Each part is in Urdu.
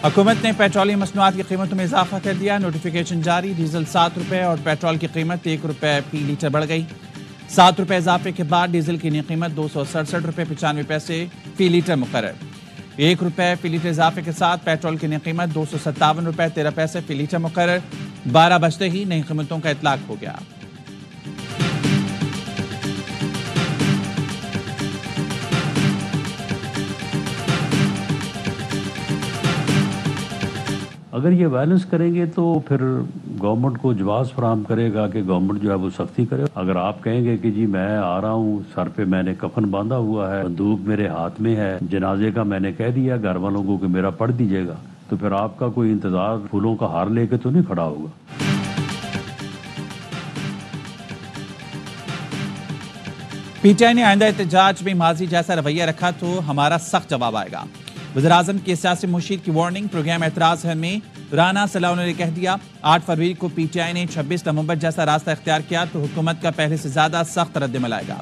حکومت نے پیٹرولیم مصنوعات کی قیمتوں میں اضافہ کر دیا، نوٹیفیکیشن جاری، ڈیزل 7 روپے اور پیٹرول کی قیمت 1 روپے فی لیٹر بڑھ گئی۔ 7 روپے اضافے کے بعد ڈیزل کی نئی قیمت 267 روپے 95 پیسے فی لیٹر مقرر۔ 1 روپے فی لیٹر اضافے کے ساتھ پیٹرول کی نئی قیمت 257 روپے 13 پیسے فی لیٹر مقرر۔ 12 بجتے ہی نئی قیمتوں کا اطلاق ہو گیا۔ اگر یہ بیلنس کریں گے تو پھر گورنمنٹ کو جواز فراہم کرے گا کہ گورنمنٹ جو ہے وہ سختی کرے۔ اگر آپ کہیں گے کہ جی میں آ رہا ہوں، سر پہ میں نے کفن باندھا ہوا ہے، بندوق میرے ہاتھ میں ہے، جنازے کا میں نے کہہ دیا گھر والوں کو کہ میرا پڑھ دیجیے گا، تو پھر آپ کا کوئی انتظار پھولوں کا ہار لے کے تو نہیں کھڑا ہوگا۔ پی ٹی آئی نے آئندہ احتجاج میں ماضی جیسا رویہ رکھا تو ہمارا سخت جواب آئے گا۔ وزیراعظم کے سیاسی مشیر کی وارننگ۔ پروگرام اعتراض ہل میں رانا صلاح نے کہہ دیا 8 فروری کو پی ٹی آئی نے 26 نومبر جیسا راستہ اختیار کیا تو حکومت کا پہلے سے زیادہ سخت رد عمل آئے گا۔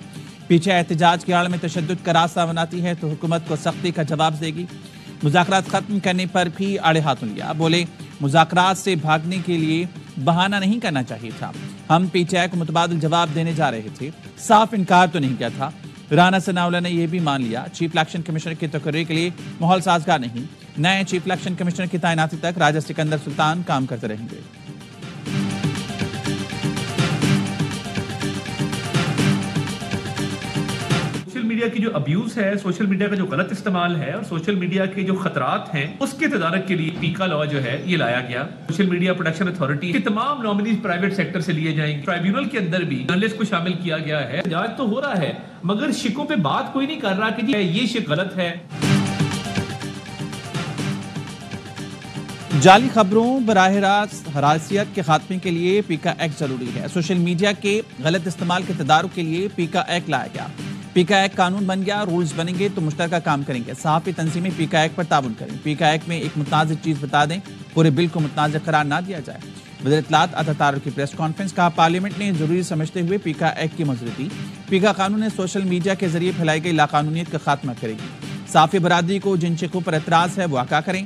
پی ٹی آئی احتجاج کی آڑ میں تشدد کا راستہ بناتی ہے تو حکومت کو سختی کا جواب دے گی۔ مذاکرات ختم کرنے پر بھی آڑے ہاتھوں لیا، بولے مذاکرات سے بھاگنے کے لیے بہانہ نہیں کرنا چاہیے تھا، ہم پی ٹی آئی کو متبادل جواب دینے جا رہے تھے، صاف انکار تو نہیں کیا تھا۔ رانا ثناءاللہ نے یہ بھی مان لیا چیف الیکشن کمشنر کی تقرری کے لیے ماحول سازگار نہیں، نئے چیف الیکشن کمشنر کی تعیناتی تک راجہ سکندر سلطان کام کرتے رہیں گے۔ سوشل میڈیا کی جو ابیوز ہے، سوشل میڈیا کا جو غلط استعمال ہے اور سوشل میڈیا کے جو خطرات ہیں اس کے تدارک کے لیے پیکا لا جو ہے یہ لایا گیا۔ سوشل میڈیا پروٹیکشن اتھارٹی کے تمام نامنیز پرائیویٹ سیکٹر سے لیے جائیں گے۔ ٹرائیبیونل کے اندر بھی جرنلسٹ کو شامل کیا گیا ہے۔ احتجاج تو ہو رہا ہے مگر شکوں پہ بات کوئی نہیں کر رہا کہ یہ شک غلط ہے۔ جعلی خبروں براہ راست حراسیت کے خاتمے کے لیے پیکا ایکٹ ضروری ہے۔ سوشل میڈیا کے غلط استعمال کے تدارک کے لیے پیکا ایکٹ لایا گیا۔ پیکا ایکٹ قانون بن گیا، رولز بنیں گے تو مشترکہ کام کریں گے۔ صحافی تنظیمیں پیکا ایکٹ پر تعاون کریں۔ پیکا ایکٹ میں ایک متنازع چیز بتا دیں، پورے بل کو متنازع قرار نہ دیا جائے۔ وزیر اطلاعات عطا طارق کی پریس کانفرنس۔ کہا پارلیمنٹ نے ضروری سمجھتے ہوئے پیکا ایکٹ کی منظوری دی۔ پیکا قانون نے سوشل میڈیا کے ذریعے پھیلائی گئی لاقانونیت کا خاتمہ کرے گی۔ صحافی برادری کو جن شقوں پر اعتراض ہے وہ آگاہ کریں،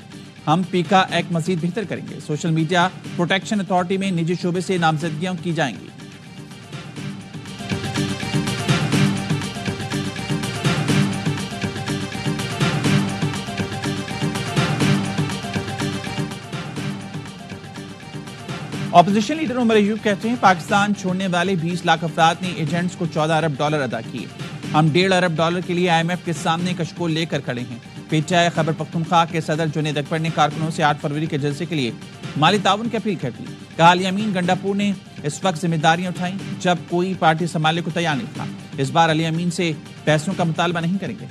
ہم پیکا ایکٹ مزید بہتر کریں گے۔ سوشل میڈیا پروٹیکشن اتھارٹی میں نجی شعبے سے نامزدگیاں کی جائیں گی۔ اپوزیشن لیڈر عمر ایوب کہتے ہیں پاکستان چھوڑنے والے 20 لاکھ افراد نے ایجنٹس کو 14 ارب ڈالر ادا کیے، ہم 1.5 ارب ڈالر کے لیے آئی ایم ایف کے سامنے کشکول لے کر کھڑے ہیں۔ P T I Khyber Pakhtunkhwa کے صدر جنید اکبر نے کارکنوں سے 8 فروری کے جلسے کے لیے مالی تعاون کی اپیل کر دی۔ کہا الیامین گنڈاپور نے اس وقت ذمہ داریاں اٹھائیں جب کوئی پارٹی سنبھالنے کو تیار نہیں تھا، اس بار الیامین سے پیسوں کا مطالبہ نہیں کریں گے۔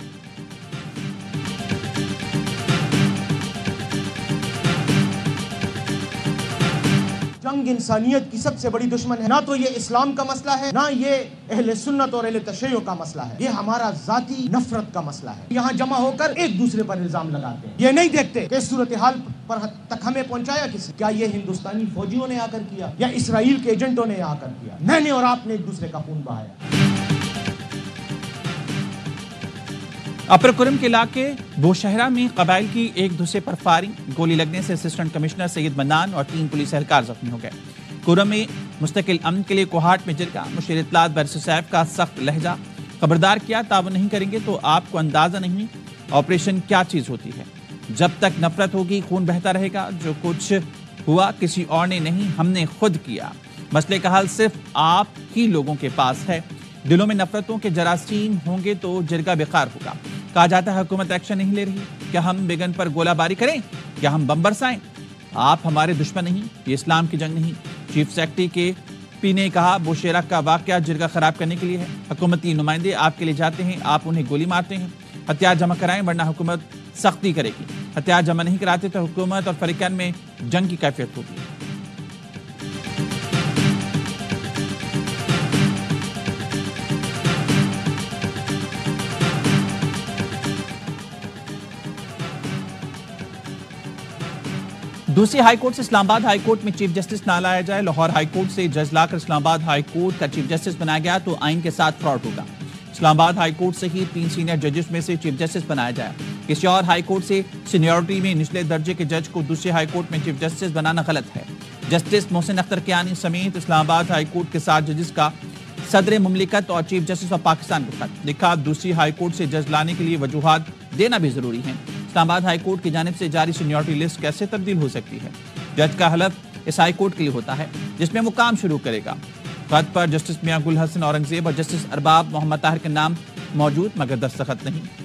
جنگ انسانیت کی سب سے بڑی دشمن ہے، نہ تو یہ اسلام کا مسئلہ ہے، نہ یہ اہل سنت اور اہل تشیع کا مسئلہ ہے، یہ ہمارا ذاتی نفرت کا مسئلہ ہے۔ یہاں جمع ہو کر ایک دوسرے پر الزام لگاتے ہیں، یہ نہیں دیکھتے کہ اس صورتحال پر تک ہمیں پہنچایا کس نے؟ کیا یہ ہندوستانی فوجیوں نے آ کر کیا یا اسرائیل کے ایجنٹوں نے آ کر کیا؟ میں نے اور آپ نے ایک دوسرے کا خون بہایا۔ اپر کرم کے علاقے بوشہرہ میں قبائل کی ایک دوسرے پر فائرنگ، گولی لگنے سے اسسٹنٹ کمشنر سید منان اور 3 پولیس اہلکار زخمی ہو گئے۔ کرم میں مستقل امن کے لیے کوہاٹ میں جرگہ، مشیر اطلاعات برس صیف کا سخت لہجہ، خبردار کیا تعاون نہیں کریں گے تو آپ کو اندازہ نہیں آپریشن کیا چیز ہوتی ہے، جب تک نفرت ہوگی خون بہتا رہے گا، جو کچھ ہوا کسی اور نے نہیں ہم نے خود کیا، مسئلے کا حل صرف آپ ہی لوگوں کے پاس ہے، دلوں میں نفرتوں کے جراثیم ہوں گے تو جرگہ بیکار ہوگا۔ کہا جاتا ہے حکومت ایکشن نہیں لے رہی، کیا ہم بیگن پر گولہ باری کریں، کیا ہم بم برسائیں؟ آپ ہمارے دشمن نہیں، یہ اسلام کی جنگ نہیں۔ چیف سیکرٹری کے پی نے کہا بوشہرہ کا واقعہ جرگہ خراب کرنے کے لیے ہے، حکومتی نمائندے آپ کے لیے جاتے ہیں، آپ انہیں گولی مارتے ہیں، ہتھیار جمع کرائیں ورنہ حکومت سختی کرے گی، ہتھیار جمع نہیں کراتے تو حکومت اور فریقین میں جنگ کی کیفیت ہوگی۔ دوسری ہائی کورٹ سے اسلام آباد ہائی کورٹ میں چیف جسٹس نہ لایا جائے، لاہور ہائی کورٹ سے جج لا کر اسلام آباد ہائی کورٹ کا چیف جسٹس بنایا گیا تو آئین کے ساتھ فراڈ ہوگا۔ اسلام آباد ہائی کورٹ سے ہی 3 سینئر ججز میں سے چیف جسٹس بنایا جائے. کسی اور ہائی کورٹ سے سینیورٹی میں نچلے درجے کے جج کو دوسرے ہائی کورٹ میں چیف جسٹس بنانا غلط ہے. جسٹس محسن اختر کیانی سمیت اسلام آباد ہائی کورٹ کے 7 ججز کا صدر مملکت اور چیف جسٹس آف پاکستان کو خط لکھا. دوسری ہائی کورٹ سے جج لانے کے لیے وجوہات دینا بھی ضروری ہے. اسلام آباد ہائی کورٹ کی جانب سے جاری سینیورٹی لسٹ کیسے تبدیل ہو سکتی ہے؟ جج کا حلف اس ہائی کورٹ کے لیے ہوتا ہے جس میں وہ کام شروع کرے گا. خط پر جسٹس میاں گل حسن اورنگزیب اور جسٹس ارباب محمد طاہر کے نام موجود مگر دستخط نہیں.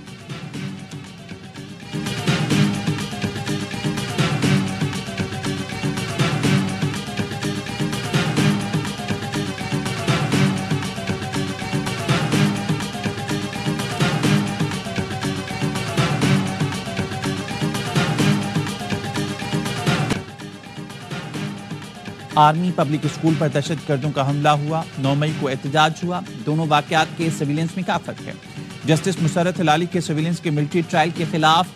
آرمی پبلک اسکول پر دہشت گردوں کا حملہ ہوا. 9 مئی کو احتجاج ہوا. دونوں واقعات کے سیویلنس میں کیا فرق ہے؟ جسٹس مسرت ہلالی کے سیویلنس کے ملٹری ٹرائل کے خلاف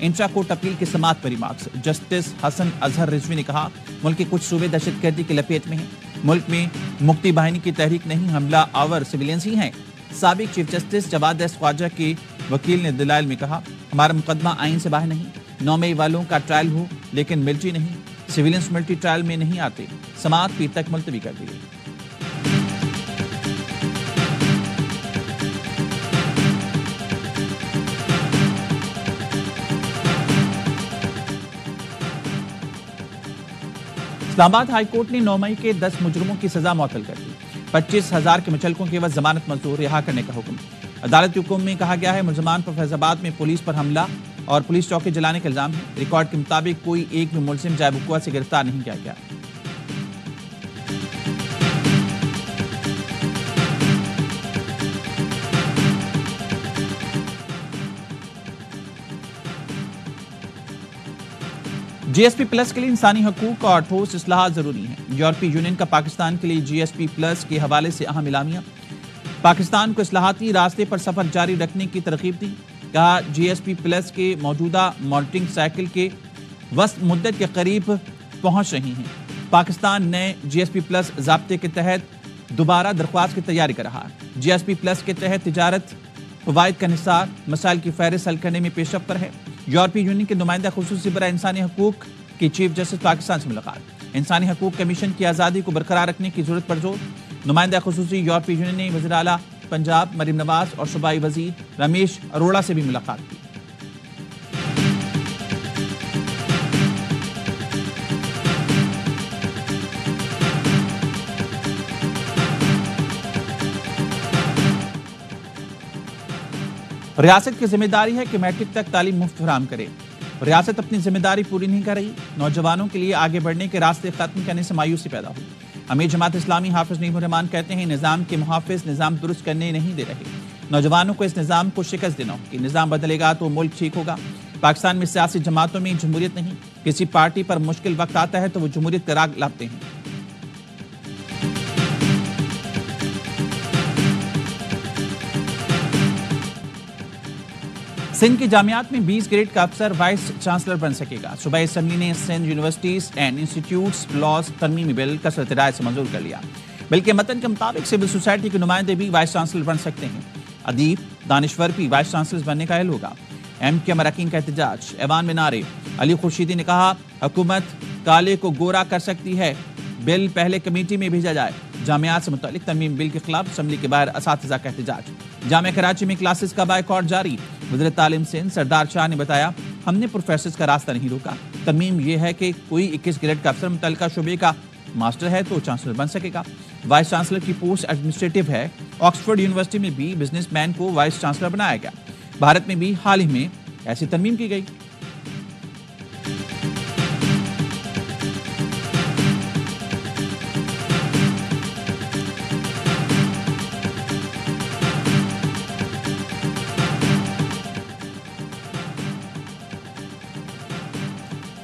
انٹرا کورٹ اپیل کی سماعت پر ریمارکس. جسٹس حسن اظہر رضوی نے کہا ملک کے کچھ صوبے دہشت گردی کی لپیٹ میں ہیں. ملک میں مکتی باہنی کی تحریک نہیں، حملہ آور سیویلنس ہی ہیں. سابق چیف جسٹس جواد ایس خواجہ کے وکیل نے دلائل میں کہا ہمارا مقدمہ آئین سے باہر نہیں. 9 مئی والوں کا ٹرائل ہو لیکن ملٹری نہیں. سیویلنس ملٹری ٹرائل میں نہیں آتے. سماعت پیر تک ملتوی کر دی. اسلام آباد ہائی کورٹ نے 9 مئی کے 10 مجرموں کی سزا معطل کر دی. 25,000 کے مچلکوں کے عوض ضمانت منظور رہا کرنے کا حکم. عدالت کے حکم میں کہا گیا ہے ملزمان پر فیض آباد میں پولیس پر حملہ اور پولیس چوکی جلانے کا الزام ہے. ریکارڈ کے مطابق کوئی ایک بھی ملزم جائے وقوع سے گرفتار نہیں کیا گیا. جی ایس پی پلس کے لیے انسانی حقوق اور ٹھوس اصلاحات ضروری ہیں. یورپی یونین کا پاکستان کے لیے جی ایس پی پلس کے حوالے سے اہم اعلامیہ. پاکستان کو اصلاحاتی راستے پر سفر جاری رکھنے کی ترغیب دی. کہا جی ایس پی پلس کے موجودہ مانیٹرنگ سائیکل کے وسط مدت کے قریب پہنچ رہی ہیں. پاکستان نئے جی ایس پی پلس ضابطے کے تحت دوبارہ درخواست کی تیاری کر رہا ہے. جی ایس پی پلس کے تحت تجارت فوائد کا انحصار مسائل کی فہرست حل کرنے میں پیش رفت پر ہے. یورپی یونین کے نمائندہ خصوصی برائے انسانی حقوق کی چیف جسٹس پاکستان سے ملاقات. انسانی حقوق کمیشن کی آزادی کو برقرار رکھنے کی ضرورت پر زور. نمائندہ خصوصی یورپی یونین نے وزیر اعلیٰ پنجاب مریم نواز اور صوبائی وزیر رمیش اروڑا سے بھی ملاقات کی. ریاست کی ذمہ داری ہے کہ میٹرک تک تعلیم مفت فراہم کرے. ریاست اپنی ذمہ داری پوری نہیں کر رہی. نوجوانوں کے لیے آگے بڑھنے کے راستے ختم کرنے سے مایوسی پیدا ہوئی. امیر جماعت اسلامی حافظ نعیم الرحمان کہتے ہیں نظام کے محافظ نظام درست کرنے نہیں دے رہے. نوجوانوں کو اس نظام کو شکست دینا ہوگی. نظام بدلے گا تو ملک ٹھیک ہوگا. پاکستان میں سیاسی جماعتوں میں جمہوریت نہیں. کسی پارٹی پر مشکل وقت آتا ہے تو وہ جمہوریت کا راگ لاتے ہیں. سندھ کی جامعات میں 20 گریڈ کا افسر وائس چانسلر بن سکے گا. صوبائی اسمبلی نے Sindh universities and institutes laws ترمیمی بل کثرت رائے سے منظور کر لیا. بل کے متن کے مطابق سول سوسائٹی کے نمائندے بھی وائس چانسلر بن سکتے ہیں. ادیب دانشور بھی وائس چانسلر بننے کا اہل ہوگا. ایم کیو اراکین کا احتجاج. ایوان میں نعرے. علی خورشیدی نے کہا حکومت کالے کو گورا کر سکتی ہے. بل پہلے کمیٹی میں بھیجا جائے. جامعات سے متعلق ترمیم بل کے خلاف اسمبلی کے باہر اساتذہ کا احتجاج. جامعہ کراچی میں کلاسز کا بائیکاٹ جاری. وزیر تعلیم سندھ سردار شاہ نے بتایا ہم نے پروفیسرز کا راستہ نہیں روکا. ترمیم یہ ہے کہ کوئی 21 گریڈ کا افسر متعلقہ شعبے کا ماسٹر ہے تو چانسلر بن سکے گا. وائس چانسلر کی پوسٹ ایڈمنسٹریٹو ہے. آکسفورڈ یونیورسٹی میں بھی بزنس مین کو وائس چانسلر بنایا گیا. بھارت میں بھی حال ہی میں ایسی ترمیم کی گئی.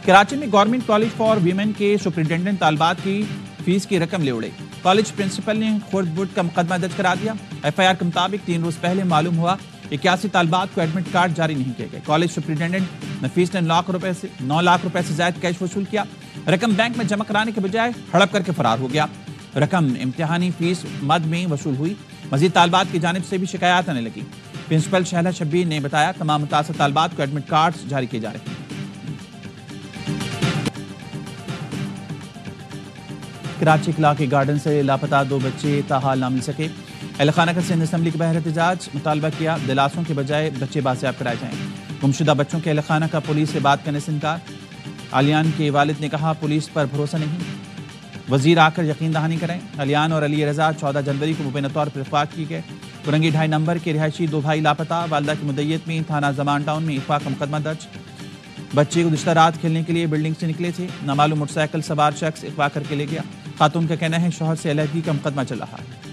کراچی میں گورنمنٹ کالج فار ویمن کے سپرنٹینڈنٹ طالبات کی فیس کی رقم لے اڑے. کالج پرنسپل نے خرد برد کا مقدمہ درج کرا دیا. ایف آئی آر کے مطابق 3 روز پہلے معلوم ہوا 81 طالبات کو ایڈمٹ کارڈ جاری نہیں کیے گئے. کالج سپرنٹینڈنٹ نفیس نے 9 لاکھ روپے سے زائد کیش وصول کیا. رقم بینک میں جمع کرانے کے بجائے ہڑپ کر کے فرار ہو گیا. رقم امتحانی فیس مد میں وصول ہوئی. مزید طالبات کی جانب سے بھی شکایات آنے لگی۔ پرنسپل شہلا شبیر نے بتایا تمام متاثرہ طالبات کو ایڈمٹ کارڈز جاری کیے جا رہے ہیں۔ کراچی کلاکی گارڈن سے لاپتہ 2 بچے تاحال نہ مل سکے۔ اہل خانہ کا سندھ اسمبلی کے بہر احتجاج، مطالبہ کیا دلاسوں کے بجائے بچے بازیاب کرائے جائیں۔ گمشدہ بچوں کے اہل خانہ کا پولیس سے بات کرنے سے انکار۔ علیان کے والد نے کہا پولیس پر بھروسہ نہیں، وزیر آ کر یقین دہانی کریں۔ علیان اور علی رضا 14 جنوری کو مبینہ طور پر افاق کی گئے۔ کرنگی 2.5 نمبر کے رہائشی 2 بھائی لاپتہ، والدہ کی مدعیت میں تھانہ زمان ٹاؤن میں افاق کا مقدمہ درج۔ بچے گزشتہ رات کھیلنے کے لیے بلڈنگ سے نکلے تھے، نامعلوم موٹر سائیکل سوار شخص اغوا کر کے لے گیا۔ خاتون کا کہنا ہے شوہر سے علیحدگی کا مقدمہ چل رہا ہے۔